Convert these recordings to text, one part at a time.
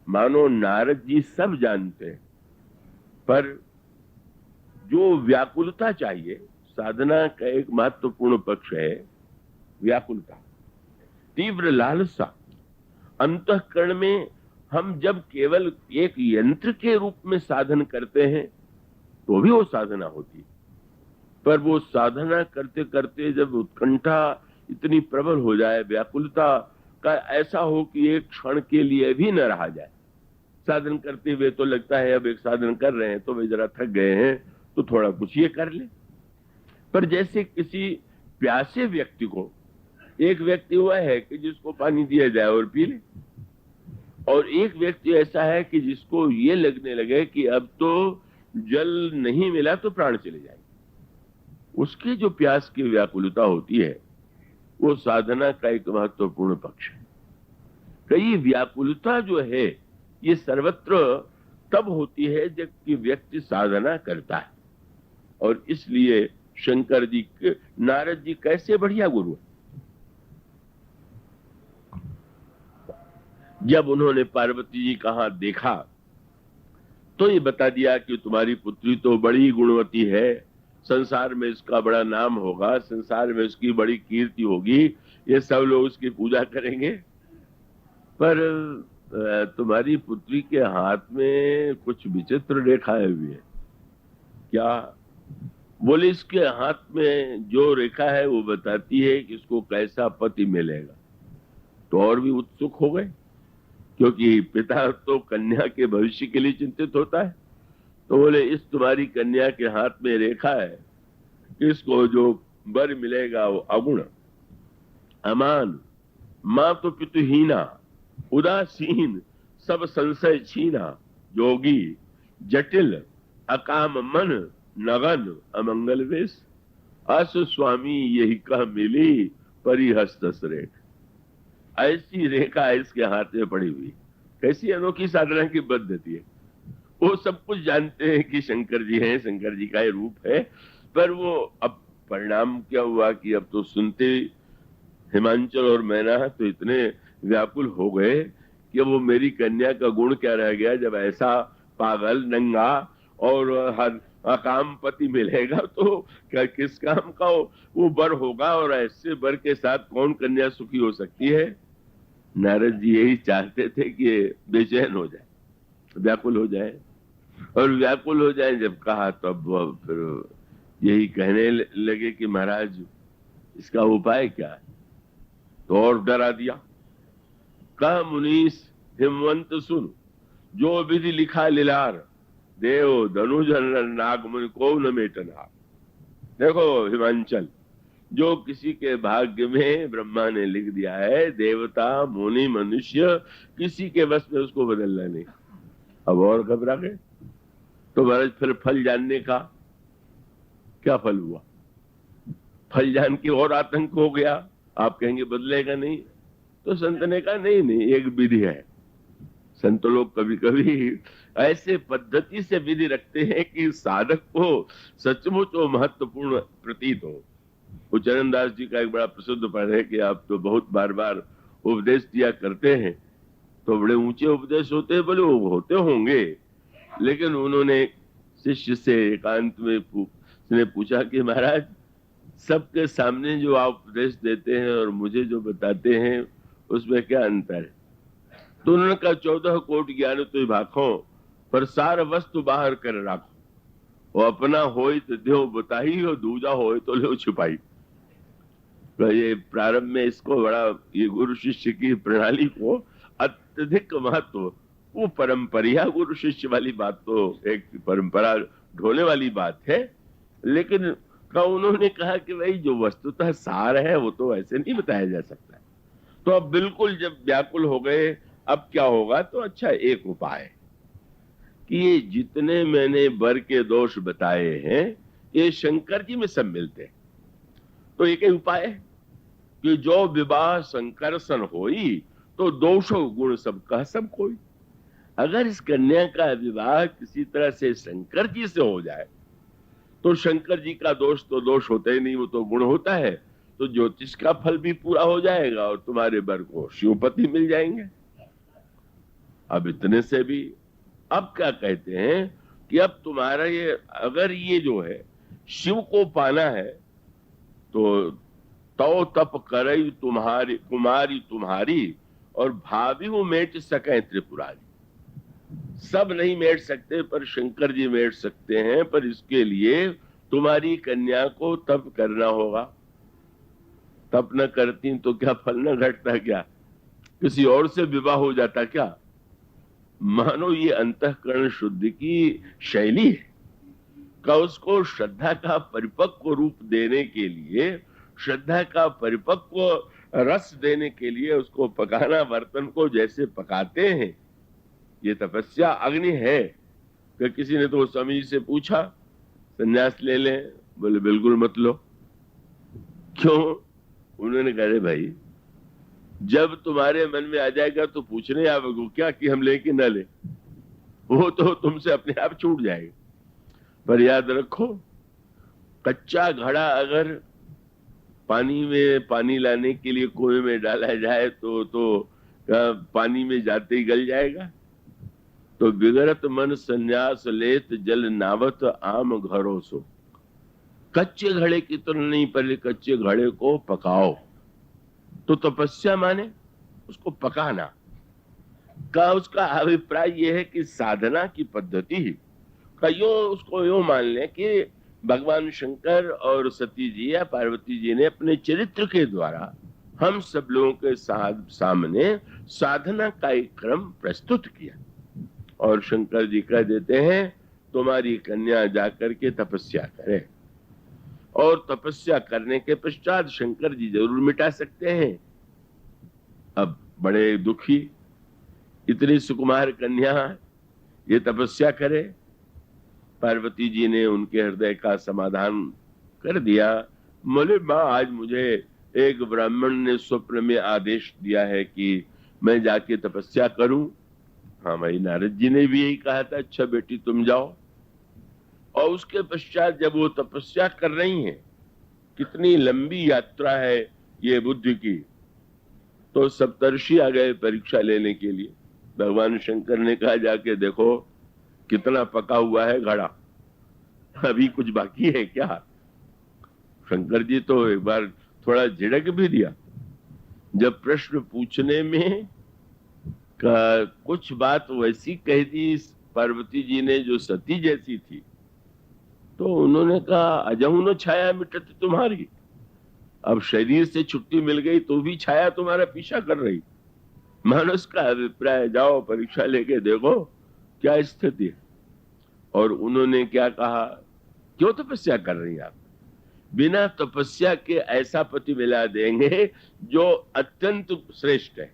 मानो नारद जी सब जानते हैं, पर जो व्याकुलता चाहिए, साधना का एक महत्वपूर्ण पक्ष है व्याकुलता, तीव्र लालसा। अंतःकरण में हम जब केवल एक यंत्र के रूप में साधन करते हैं तो भी वो साधना होती है, पर वो साधना करते करते जब उत्कंठा इतनी प्रबल हो जाए, व्याकुलता का ऐसा हो कि एक क्षण के लिए भी न रहा जाए। साधन करते हुए तो लगता है अब एक साधन कर रहे हैं तो वे जरा थक गए हैं तो थोड़ा कुछ ये कर ले, पर जैसे किसी प्यासे व्यक्ति को, एक व्यक्ति हुआ है कि जिसको पानी दिया जाए और पी ले, और एक व्यक्ति ऐसा है कि जिसको ये लगने लगे कि अब तो जल नहीं मिला तो प्राण चले जाएंगे। उसकी जो प्यास की व्याकुलता होती है वो साधना का एक महत्वपूर्ण पक्ष है। कई व्याकुलता जो है ये सर्वत्र तब होती है जबकि व्यक्ति साधना करता है, और इसलिए शंकर जी, नारद जी कैसे बढ़िया गुरु है। जब उन्होंने पार्वती जी का हाथ देखा तो ये बता दिया कि तुम्हारी पुत्री तो बड़ी गुणवती है, संसार में इसका बड़ा नाम होगा, संसार में इसकी बड़ी कीर्ति होगी, ये सब लोग उसकी पूजा करेंगे। पर तुम्हारी पुत्री के हाथ में कुछ विचित्र रेखाएं हुई है। क्या? बोले इसके हाथ में जो रेखा है वो बताती है कि इसको कैसा पति मिलेगा। तो और भी उत्सुक हो गए, क्योंकि पिता तो कन्या के भविष्य के लिए चिंतित होता है। तो बोले इस तुम्हारी कन्या के हाथ में रेखा है कि इसको जो वर मिलेगा वो अगुण, अमान, मां तो पितुहीना, उदासीन, सब संशय छीना, योगी, जटिल, अकाम मन, नगन, अमंगल वेश, अस स्वामी यही कह मिली परिहस्त रेख। ऐसी रेखा इसके हाथ में पड़ी हुई। कैसी अनोखी साधना की पद्धति है। वो सब कुछ जानते हैं कि शंकर जी हैं, शंकर जी का ये रूप है, पर वो अब परिणाम क्या हुआ कि अब तो सुनते हिमांचल और मैना तो इतने व्याकुल हो गए कि वो मेरी कन्या का गुण क्या रह गया, जब ऐसा पागल, नंगा और हर अकाम पति मिलेगा तो क्या किस काम का वो वर होगा, और ऐसे वर के साथ कौन कन्या सुखी हो सकती है। नारद जी यही चाहते थे कि बेचैन हो जाए, व्याकुल हो जाए, और व्याकुल हो जाए जब कहा तब तो फिर यही कहने लगे कि महाराज इसका उपाय क्या है। तो और डरा दिया। कह मुनीस हिमवंत सुन, जो विधि लिखा लिलार, देव धनुज नागमुनि को न मेटनार। देखो हिमांचल, जो किसी के भाग्य में ब्रह्मा ने लिख दिया है, देवता, मुनि, मनुष्य, किसी के बस में उसको बदलना नहीं। अब और घबरा गए। तो महाराज फिर फल जानने का क्या फल हुआ? फल जान के और आतंक हो गया। आप कहेंगे बदलेगा नहीं, तो संत ने कहा नहीं नहीं, एक विधि है। संत लोग कभी कभी ऐसे पद्धति से विधि रखते हैं कि साधक को सचमुच वो महत्वपूर्ण प्रतीत हो। वो चरणदास जी का एक बड़ा प्रसिद्ध पद है कि आप तो बहुत बार बार उपदेश दिया करते हैं, तो बड़े ऊंचे उपदेश होते हैं, बोले वो होते होंगे, लेकिन उन्होंने शिष्य से एकांत में पूछा कि महाराज सबके सामने जो आप उपदेश देते हैं और मुझे जो बताते हैं उसमें क्या अंतर है। तो उन्होंने कहा 14 कोटि ज्ञान तो भाखो, पर सार वस्तु बाहर कर राखो, वो अपना होई तो देव बताई, और दूजा होई तो ले छुपाई। तो ये प्रारंभ में इसको बड़ा, ये गुरु शिष्य की प्रणाली को अत्यधिक महत्व, वो परंपरिया गुरु शिष्य वाली बात तो एक परंपरा ढोने वाली बात है, लेकिन उन्होंने कहा कि भाई जो वस्तुतः सार है वो तो ऐसे नहीं बताया जा सकता। तो अब बिल्कुल जब व्याकुल हो गए, अब क्या होगा? तो अच्छा एक उपाय कि ये जितने मैंने वर के दोष बताए हैं ये शंकर जी में सब मिलते हैं। तो एक ही उपाय है कि जो विवाह संकर्षण होई, तो दोषो गुण सब कह सब कोई। अगर इस कन्या का विवाह किसी तरह से शंकर जी से हो जाए तो शंकर जी का दोष तो दोष होता ही नहीं, वो तो गुण होता है। तो ज्योतिष का फल भी पूरा हो जाएगा और तुम्हारे वर को शिवपति मिल जाएंगे। अब इतने से भी अब क्या कहते हैं कि अब तुम्हारा ये, अगर ये जो है शिव को पाना है तो तो तप करई तुम्हारी कुमारी तुम्हारी, और भाभी वो मेट सके त्रिपुरारी। सब नहीं मेट सकते पर शंकर जी मेट सकते हैं, पर इसके लिए तुम्हारी कन्या को तप करना होगा। तप न करती तो क्या फल न घटता, क्या किसी और से विवाह हो जाता क्या? मानो ये अंतःकरण शुद्धि की शैली है का, उसको श्रद्धा का परिपक्व रूप देने के लिए, श्रद्धा का परिपक्व रस देने के लिए उसको पकाना, बर्तन को जैसे पकाते हैं। ये तपस्या अग्नि है। कि किसी ने तो स्वामी जी से पूछा संन्यास ले लें, बोले बिल्कुल मत लो। क्यों? उन्होंने कहा रे भाई, जब तुम्हारे मन में आ जाएगा तो पूछने आओगे क्या कि हम ले कि न ले, वो तो तुमसे अपने आप छूट जाएगा। पर याद रखो, कच्चा घड़ा अगर पानी में पानी लाने के लिए कुएं में डाला जाए तो पानी में जाते ही गल जाएगा। तो बिगड़त मन संन्यास लेत जल नावत आम घरों सो। कच्चे घड़े की तरह नहीं, पहले कच्चे घड़े को पकाओ। तो तपस्या माने उसको पकाना का, उसका अभिप्राय यह है कि साधना की पद्धति का उसको यूं मान लें कि भगवान शंकर और सती जी या पार्वती जी ने अपने चरित्र के द्वारा हम सब लोगों के सामने साधना का एक क्रम प्रस्तुत किया। और शंकर जी कह देते हैं तुम्हारी कन्या जाकर के तपस्या करे, और तपस्या करने के पश्चात शंकर जी जरूर मिटा सकते हैं। अब बड़े दुखी, इतनी सुकुमार कन्या ये तपस्या करे। पार्वती जी ने उनके हृदय का समाधान कर दिया। बोले माँ, आज मुझे एक ब्राह्मण ने स्वप्न में आदेश दिया है कि मैं जाके तपस्या करूं। हाँ भाई, नारद जी ने भी यही कहा था, अच्छा बेटी तुम जाओ। और उसके पश्चात जब वो तपस्या कर रही हैं, कितनी लंबी यात्रा है ये बुद्धि की, तो सप्तर्षि आ गए परीक्षा लेने के लिए। भगवान शंकर ने कहा जाके देखो कितना पका हुआ है घड़ा, अभी कुछ बाकी है क्या? शंकर जी तो एक बार थोड़ा झिड़क भी दिया। जब प्रश्न पूछने में कुछ बात वैसी कह दी पार्वती जी ने जो सती जैसी थी, तो उन्होंने कहा अजहू न छाया मिटत तुम्हारी। अब शरीर से छुट्टी मिल गई तो भी छाया तुम्हारा पीछा कर रही। मानस का अभिप्राय, जाओ परीक्षा लेके देखो क्या स्थिति है। और उन्होंने क्या कहा, क्यों तपस्या कर रही आप? बिना तपस्या के ऐसा पति मिला देंगे जो अत्यंत श्रेष्ठ है,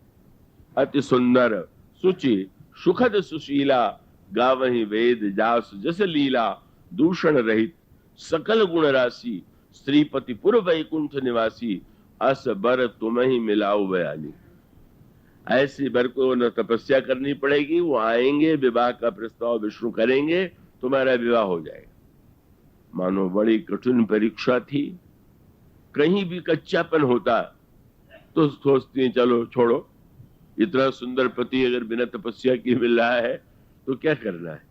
अति सुंदर, सुचि, सुखद, सुशीला, गावहि वेद जास जस लीला, दूषण रहित, सकल गुण राशि, श्रीपति पुर वैकुंठ निवासी, अस बर तुम ही मिलाओ बयानी। ऐसी बर को न तपस्या करनी पड़ेगी, वो आएंगे, विवाह का प्रस्ताव विष्णु करेंगे, तुम्हारा विवाह हो जाएगा। मानो बड़ी कठिन परीक्षा थी। कहीं भी कच्चापन होता तो सोचती हैं चलो छोड़ो, इतना सुंदर पति अगर बिना तपस्या की मिल रहा है तो क्या करना है।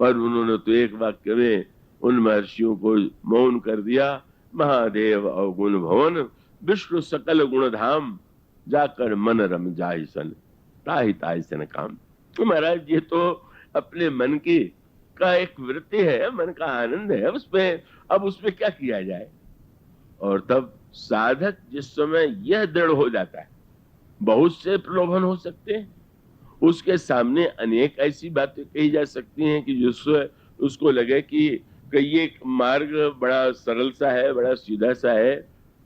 पर उन्होंने तो एक वाक्य में उन महर्षियों को मौन कर दिया। महादेव अवगुण भवन, विष्णु सकल गुण धाम, जाकर मन रम जाय सन, ताहि ताहि सन काम। तो महाराज ये तो अपने मन की का एक वृत्ति है, मन का आनंद है, उसमें अब उसमें क्या किया जाए। और तब साधक जिस समय यह दृढ़ हो जाता है, बहुत से प्रलोभन हो सकते हैं, उसके सामने अनेक ऐसी बातें कही जा सकती हैं कि जिससे उसको लगे कि ये मार्ग बड़ा सरल सा है, बड़ा सीधा सा है,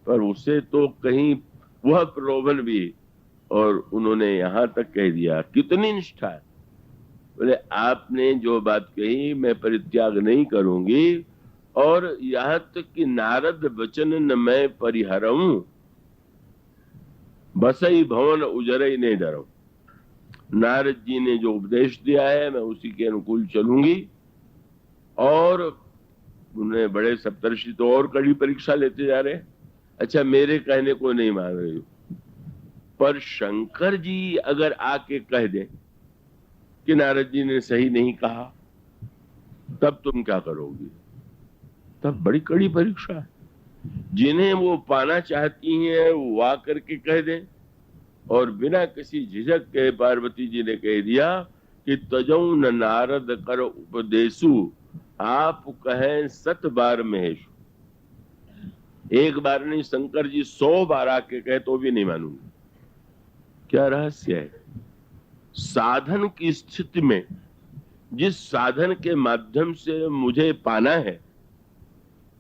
पर उसे तो कहीं वह प्रलोभन भी। और उन्होंने यहां तक कह दिया, कितनी निष्ठा है। बोले आपने जो बात कही मैं परित्याग नहीं करूंगी, और यहां तक कि नारद वचन न मैं परिहरऊं, बसई भवन उजरई नहीं डरऊं। नारद जी ने जो उपदेश दिया है मैं उसी के अनुकूल चलूंगी। और उन्हें बड़े सप्तर्षि तो और कड़ी परीक्षा लेते जा रहे हैं। अच्छा, मेरे कहने को नहीं मान रही हो, पर शंकर जी अगर आके कह दे कि नारद जी ने सही नहीं कहा, तब तुम क्या करोगी? तब बड़ी कड़ी परीक्षा है। जिन्हें वो पाना चाहती हैं वो आ करके कह दें, और बिना किसी झिझक के पार्वती जी ने कह दिया कि तजौ न नारद कर उपदेशु, आप कहें 7 बार महेशु। एक बार नहीं, शंकर जी 100 बार आके कहे तो भी नहीं मानूंगी। क्या रहस्य है? साधन की स्थिति में जिस साधन के माध्यम से मुझे पाना है,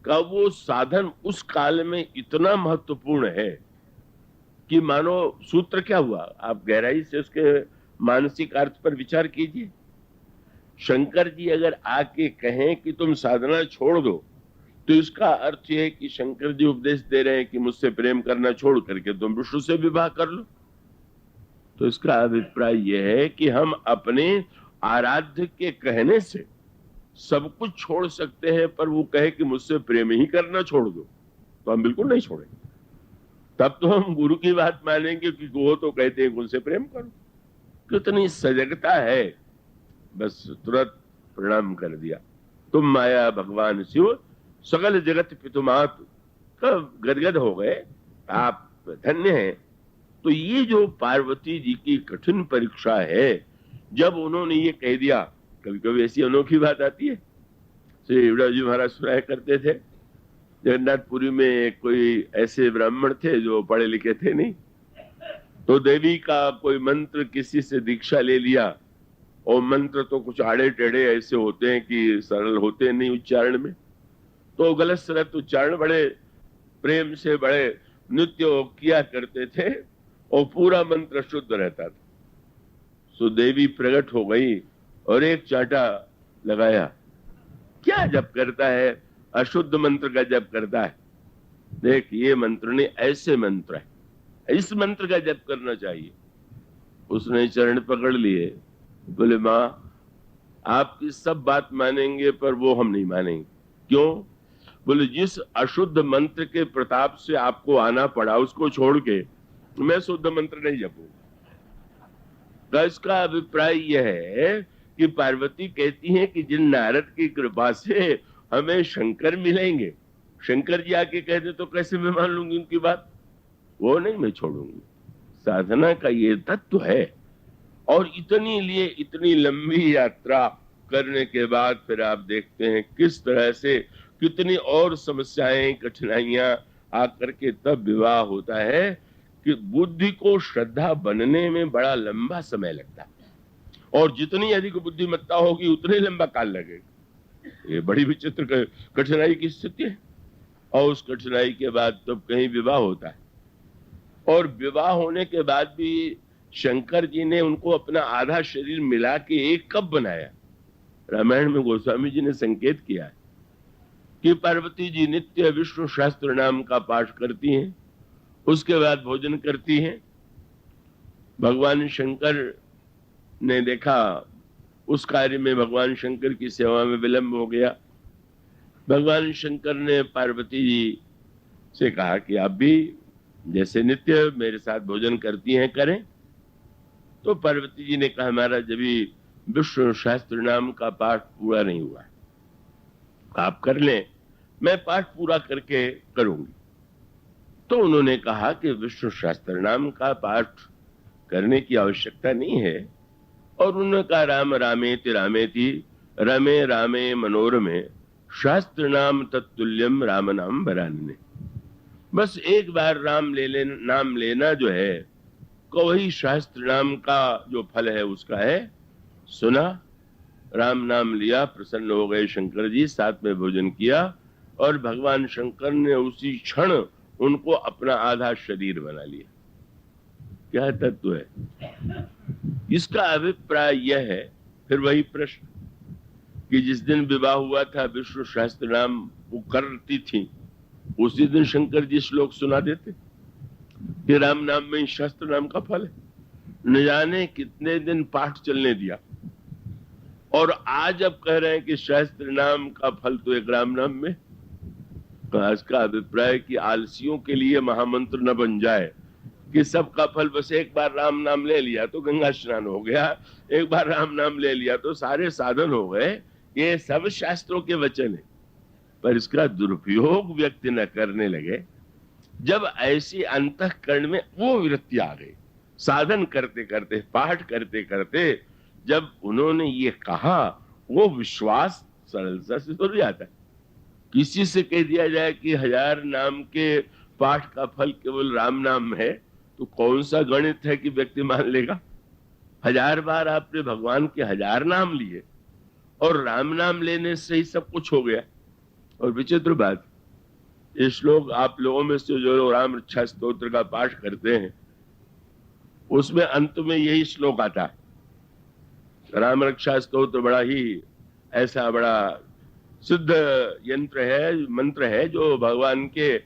का वो साधन उस काल में इतना महत्वपूर्ण है कि मानो सूत्र क्या हुआ, आप गहराई से उसके मानसिक अर्थ पर विचार कीजिए। शंकर जी अगर आके कहें कि तुम साधना छोड़ दो, तो इसका अर्थ यह है कि शंकर जी उपदेश दे रहे हैं कि मुझसे प्रेम करना छोड़ करके तुम विष्णु से विवाह कर लो। तो इसका अभिप्राय यह है कि हम अपने आराध्य के कहने से सब कुछ छोड़ सकते हैं, पर वो कहे कि मुझसे प्रेम ही करना छोड़ दो, तो हम बिल्कुल नहीं छोड़ेंगे। तब तो हम गुरु की बात मानेंगे, क्योंकि वो तो कहते हैं कि उनसे प्रेम करो। कितनी सजगता है, बस तुरंत प्रणाम कर दिया। तुम माया भगवान शिव सकल जगत पितुमात, कब गदगद हो गए, आप धन्य हैं। तो ये जो पार्वती जी की कठिन परीक्षा है, जब उन्होंने ये कह दिया, कभी कभी ऐसी अनोखी बात आती है। श्री शिवराज जी महाराज सुनाया करते थे, जगन्नाथपुरी में कोई ऐसे ब्राह्मण थे जो पढ़े लिखे थे नहीं, तो देवी का कोई मंत्र किसी से दीक्षा ले लिया, और मंत्र तो कुछ आड़े टेढ़े ऐसे होते हैं कि सरल होते नहीं उच्चारण में, तो गलत सलत उच्चारण बड़े प्रेम से बड़े नृत्य किया करते थे, और पूरा मंत्र शुद्ध रहता था। सो देवी प्रकट हो गई और एक चांटा लगाया। क्या जप करता है? अशुद्ध मंत्र का जप करता है। देख, ये मंत्र नहीं, ऐसे मंत्र है, इस मंत्र का जप करना चाहिए। उसने चरण पकड़ लिए, बोले माँ आपकी सब बात मानेंगे, पर वो हम नहीं मानेंगे। क्यों? बोले जिस अशुद्ध मंत्र के प्रताप से आपको आना पड़ा, उसको छोड़ के मैं शुद्ध मंत्र नहीं जपूंगा। तो इसका अभिप्राय यह है कि पार्वती कहती हैं कि जिन नारद की कृपा से हमें शंकर मिलेंगे, शंकर जी आके कहते तो कैसे मैं मान लूंगी उनकी बात? वो नहीं मैं छोड़ूंगी। साधना का ये तत्व है। और इतनी लंबी यात्रा करने के बाद फिर आप देखते हैं किस तरह से कितनी और समस्याएं कठिनाइयां आकर के तब विवाह होता है कि बुद्धि को श्रद्धा बनने में बड़ा लंबा समय लगता है, और जितनी अधिक बुद्धिमत्ता होगी उतने लंबा काल लगेगा। ये बड़ी विचित्र कठिनाई की स्थिति है। और उस कठिनाई के बाद तब कहीं विवाह होता है, और विवाह होने के बाद भी शंकर जी ने उनको अपना आधा शरीर मिला के एक कब बनाया। रामायण में गोस्वामी जी ने संकेत किया है कि पार्वती जी नित्य विष्णु शास्त्र नाम का पाठ करती हैं, उसके बाद भोजन करती हैं। भगवान शंकर ने देखा उस कार्य में भगवान शंकर की सेवा में विलंब हो गया। भगवान शंकर ने पार्वती जी से कहा कि आप भी जैसे नित्य मेरे साथ भोजन करती हैं करें। तो पार्वती जी ने कहा महाराज जब विष्णु शास्त्र नाम का पाठ पूरा नहीं हुआ, आप कर लें, मैं पाठ पूरा करके करूंगी। तो उन्होंने कहा कि विष्णु शास्त्र नाम का पाठ करने की आवश्यकता नहीं है, और उन्होंने कहा राम रामेति रामेति रमे रामे मनोरमे शास्त्र नाम तत्तुल्यम राम नाम वरानने। बस एक बार नाम लेना जो है को वही शास्त्र नाम का जो फल है उसका है। सुना, राम नाम लिया, प्रसन्न हो गए शंकर जी, साथ में भोजन किया, और भगवान शंकर ने उसी क्षण उनको अपना आधा शरीर बना लिया। क्या तत्व है इसका? अभिप्राय यह है, फिर वही प्रश्न कि जिस दिन विवाह हुआ था विष्णु शास्त्र नाम वो करती थी, उसी दिन शंकर जी श्लोक सुना देते कि राम नाम में शास्त्र नाम का फल है। न जाने कितने दिन पाठ चलने दिया, और आज अब कह रहे हैं कि शास्त्र नाम का फल तो एक राम नाम में। तो आज का अभिप्राय कि आलसियों के लिए महामंत्र न बन जाए, कि सबका फल, बस एक बार राम नाम ले लिया तो गंगा स्नान हो गया, एक बार राम नाम ले लिया तो सारे साधन हो गए। ये सब शास्त्रों के वचन है, पर इसका दुरुपयोग व्यक्ति न करने लगे। जब ऐसी अंतःकरण में वो वृत्ति आ गई, साधन करते करते, पाठ करते करते, जब उन्होंने ये कहा, वो विश्वास सरलता से हो जाता है। किसी से कह दिया जाए कि 1000 नाम के पाठ का फल केवल राम नाम है, तो कौन सा गणित है कि व्यक्ति मान लेगा? 1000 बार आपने भगवान के 1000 नाम लिए और राम नाम लेने से ही सब कुछ हो गया। और विचित्र बात, ये श्लोक आप लोगों में से जो लोग राम रक्षा स्तोत्र का पाठ करते हैं, उसमें अंत में यही श्लोक आता है। राम रक्षा स्तोत्र बड़ा ही ऐसा बड़ा सिद्ध यंत्र है, मंत्र है, जो भगवान के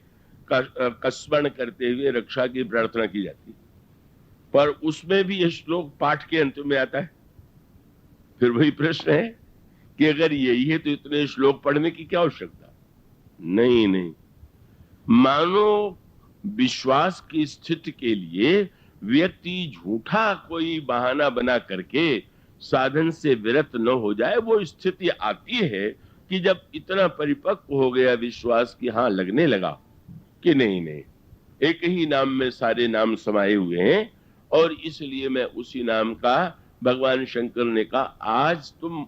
का स्मरण करते हुए रक्षा की प्रार्थना की जाती है। पर उसमें भी यह श्लोक पाठ के अंत में आता है। फिर वही प्रश्न है कि अगर यही है तो इतने श्लोक पढ़ने की क्या आवश्यकता? नहीं नहीं, मानो विश्वास की स्थिति के लिए व्यक्ति झूठा कोई बहाना बना करके साधन से विरत न हो जाए। वो स्थिति आती है कि जब इतना परिपक्व हो गया विश्वास की, हाँ लगने लगा कि नहीं नहीं, एक ही नाम में सारे नाम समाये हुए हैं, और इसलिए मैं उसी नाम का, भगवान शंकर ने कहा, आज तुम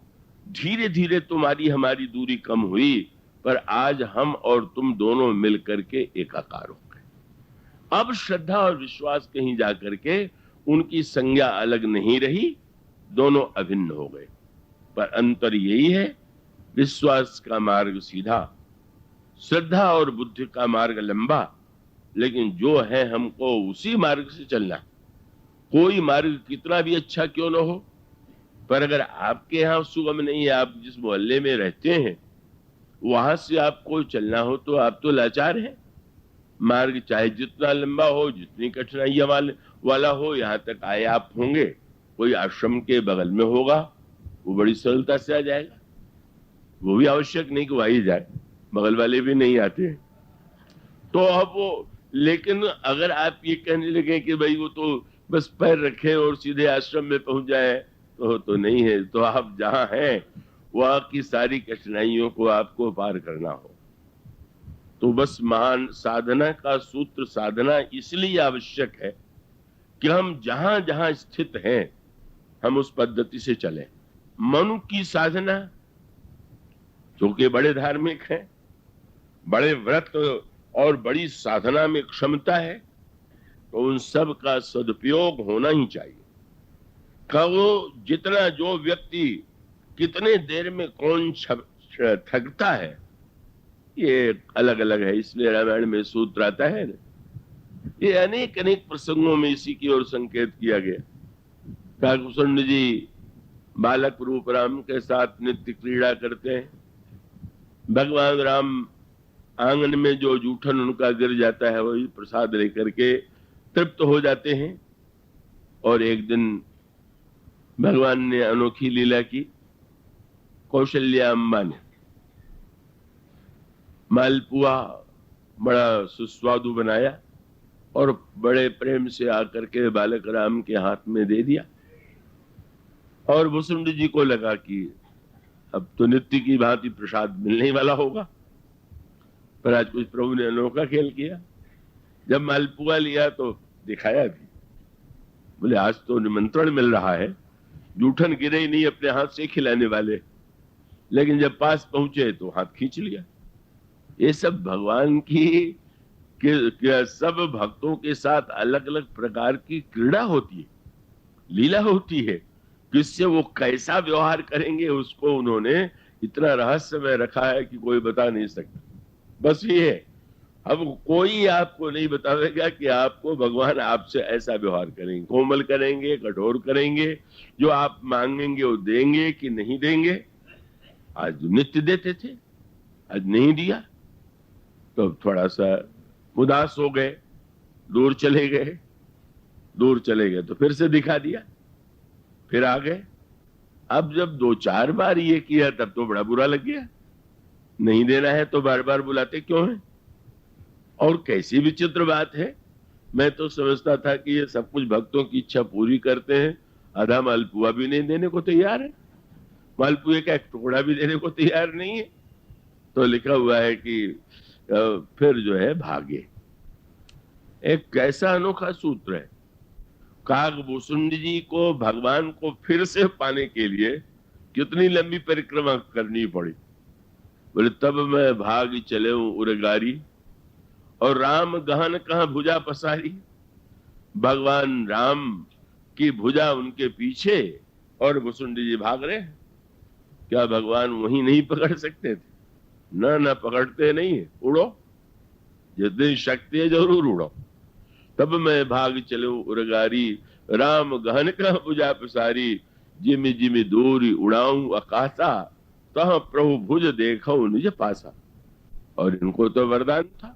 धीरे धीरे तुम्हारी हमारी दूरी कम हुई, पर आज हम और तुम दोनों मिलकर के एकाकार हो गए। अब श्रद्धा और विश्वास कहीं जाकर के उनकी संज्ञा अलग नहीं रही, दोनों अभिन्न हो गए। पर अंतर यही है, विश्वास का मार्ग सीधा, श्रद्धा और बुद्धि का मार्ग लंबा, लेकिन जो है हमको उसी मार्ग से चलना। कोई मार्ग कितना भी अच्छा क्यों न हो, पर अगर आपके यहाँ सुगम नहीं है, आप जिस मोहल्ले में रहते हैं वहां से आपको चलना हो, तो आप तो लाचार हैं। मार्ग चाहे जितना लंबा हो, जितनी कठिनाइयां वाला हो, यहां तक आए आप होंगे। कोई आश्रम के बगल में होगा, वो बड़ी सरलता से आ जाएगा। वो भी आवश्यक नहीं कि वो ही जाए, बगल वाले भी नहीं आते हैं। तो अब वो, लेकिन अगर आप ये कहने लगे कि भाई वो तो बस पैर रखे और सीधे आश्रम में पहुंच जाए, तो नहीं है। तो आप जहां हैं वहां की सारी कठिनाइयों को आपको पार करना हो, तो बस महान साधना का सूत्र, साधना इसलिए आवश्यक है कि हम जहां जहां स्थित हैं हम उस पद्धति से चलें। मनु की साधना, जो कि बड़े धार्मिक हैं, बड़े व्रत और बड़ी साधना में क्षमता है, तो उन सब का सदुपयोग होना ही चाहिए। कहो जितना जो व्यक्ति कितने देर में कौन थकता है, ये अलग अलग है। इसलिए रामायण में सूत्र आता है ना, ये अनेक अनेक प्रसंगों में इसी की ओर संकेत किया गया। काकुसुंड जी बालक रूप राम के साथ नित्य क्रीड़ा करते हैं। भगवान राम आंगन में जो जूठन उनका गिर जाता है, वही प्रसाद लेकर के तृप्त हो जाते हैं। और एक दिन भगवान ने अनोखी लीला की। कौशल्या अम्मा ने मालपुआ बड़ा सुस्वादु बनाया और बड़े प्रेम से आकर के बालक राम के हाथ में दे दिया। और वसुंड जी को लगा कि अब तो नित्य की भांति प्रसाद मिलने वाला होगा, पर आज कुछ प्रभु ने अनोखा खेल किया। जब मालपुआ लिया तो दिखाया भी, बोले आज तो निमंत्रण मिल रहा है, जूठन गिरे ही नहीं अपने हाथ से खिलाने वाले। लेकिन जब पास पहुंचे तो हाथ खींच लिया। ये सब भगवान की सब भक्तों के साथ अलग अलग प्रकार की क्रीड़ा होती है, लीला होती है। किससे वो कैसा व्यवहार करेंगे उसको उन्होंने इतना रहस्यमय रखा है कि कोई बता नहीं सकता। बस ये है, अब कोई आपको नहीं बताएगा कि आपको भगवान आपसे ऐसा व्यवहार करेंगे, कोमल करेंगे, कठोर करेंगे, जो आप मांगेंगे वो देंगे कि नहीं देंगे। आज नित्य देते थे, आज नहीं दिया तो थोड़ा सा उदास हो गए, दूर चले गए तो फिर से दिखा दिया, फिर आ गए। अब जब 2-4 बार ये किया तब तो बड़ा बुरा लग गया। नहीं देना है तो बार बार बुलाते क्यों है? और कैसी विचित्र बात है मैं तो समझता था कि ये सब कुछ भक्तों की इच्छा पूरी करते हैं, आधा मालपुआ भी नहीं देने को तैयार है, मालपुए का एक टुकड़ा भी देने को तैयार नहीं है। तो लिखा हुआ है कि फिर जो है भागे। एक कैसा अनोखा सूत्र है। काकभूषुंड जी को भगवान को फिर से पाने के लिए कितनी लंबी परिक्रमा करनी पड़ी। बोले तब मैं भाग चले उरगारी, और राम गहन कहां भुजा पसारी। भगवान राम की भुजा उनके पीछे और भुसुंडी जी भाग रहे हैं। क्या भगवान वहीं नहीं पकड़ सकते थे? ना पकड़ते नहीं, उड़ो, जितनी शक्ति है जरूर उड़ो। तब मैं भाग चले उरगारी, राम गहन का भुजा पसारी। जिमि जिमि दूरी उड़ाऊं आकाशा, तह प्रभु भुज देखो निज पासा। और इनको तो वरदान था,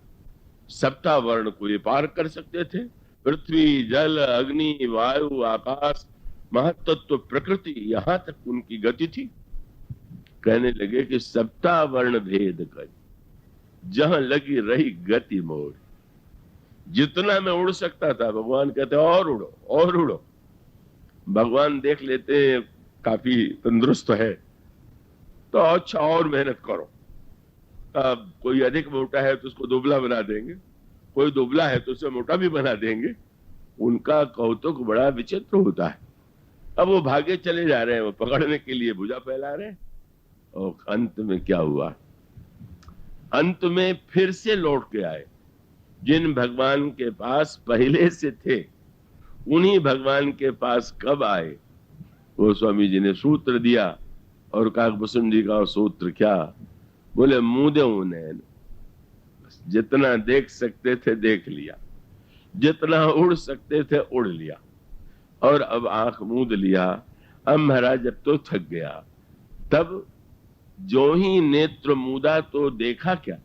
सप्ता वर्ण को ये पार कर सकते थे। पृथ्वी, जल, अग्नि, वायु, आकाश, महतत्व, प्रकृति, यहां तक उनकी गति थी। कहने लगे कि सप्ता वर्ण भेद कर, जहां लगी रही गति मोड़। जितना मैं उड़ सकता था, भगवान कहते और उड़ो और उड़ो। भगवान देख लेते हैं काफी तंदुरुस्त है, तो अच्छा और मेहनत करो। अब कोई अधिक मोटा है तो उसको दुबला बना देंगे, कोई दुबला है तो उसे मोटा भी बना देंगे। उनका कौतुक बड़ा विचित्र होता है। अब वो भागे चले जा रहे हैं, वो पकड़ने के लिए भुजा फैला रहे हैं। और अंत में क्या हुआ? अंत में फिर से लौट के आए। जिन भगवान के पास पहले से थे, उन्हीं भगवान के पास कब आए? वो स्वामी जी ने सूत्र दिया। और काकभूषुंड जी का सूत्र क्या? बोले मूंदे नैन, जितना देख सकते थे देख लिया, जितना उड़ सकते थे उड़ लिया, और अब आंख मूंद लिया। अब महाराज जब तो थक गया, तब जो ही नेत्र मूंदा तो देखा क्या?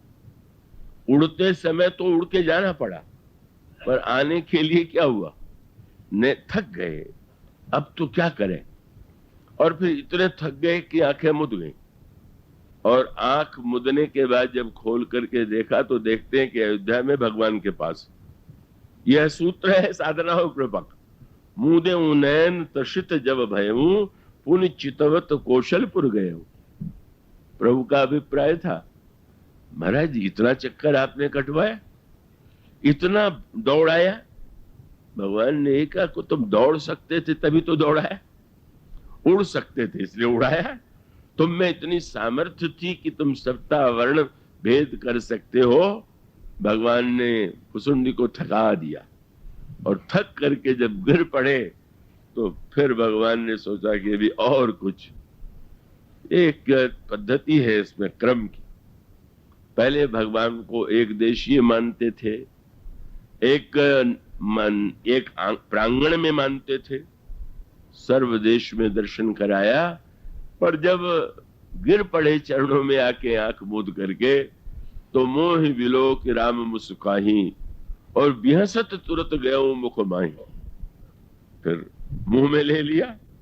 उड़ते समय तो उड़ के जाना पड़ा, पर आने के लिए क्या हुआ? थक गए, अब तो क्या करें? और फिर इतने थक गए कि आंखें मुद गई। और आंख मुदने के बाद जब खोल करके देखा तो देखते हैं कि अयोध्या में भगवान के पास यह सूत्र है, साधना हो कृपक। मूदे नैन तशित जब भयऊ, पुण्य चितवत कौशलपुर गए। प्रभु का अभिप्राय था, महाराज इतना चक्कर आपने कटवाया, इतना दौड़ाया। भगवान ने कहा को तुम दौड़ सकते थे तभी तो दौड़ाया, उड़ सकते थे इसलिए उड़ाया। तुम में इतनी सामर्थ्य थी कि तुम सप्ता वर्ण भेद कर सकते हो। भगवान ने भुसुंडी को थका दिया, और थक करके जब गिर पड़े तो फिर भगवान ने सोचा कि अभी और कुछ। एक पद्धति है इसमें क्रम की। पहले भगवान को एक देशीय मानते थे, एक प्रांगण में मानते थे, सर्वदेश में दर्शन कराया। पर जब गिर पड़े चरणों में आके आंख मूंद करके, तो मोह विलोक राम मुस्काही, और बिहसत तुरत गयो मुख माही। फिर मुंह में ले लिया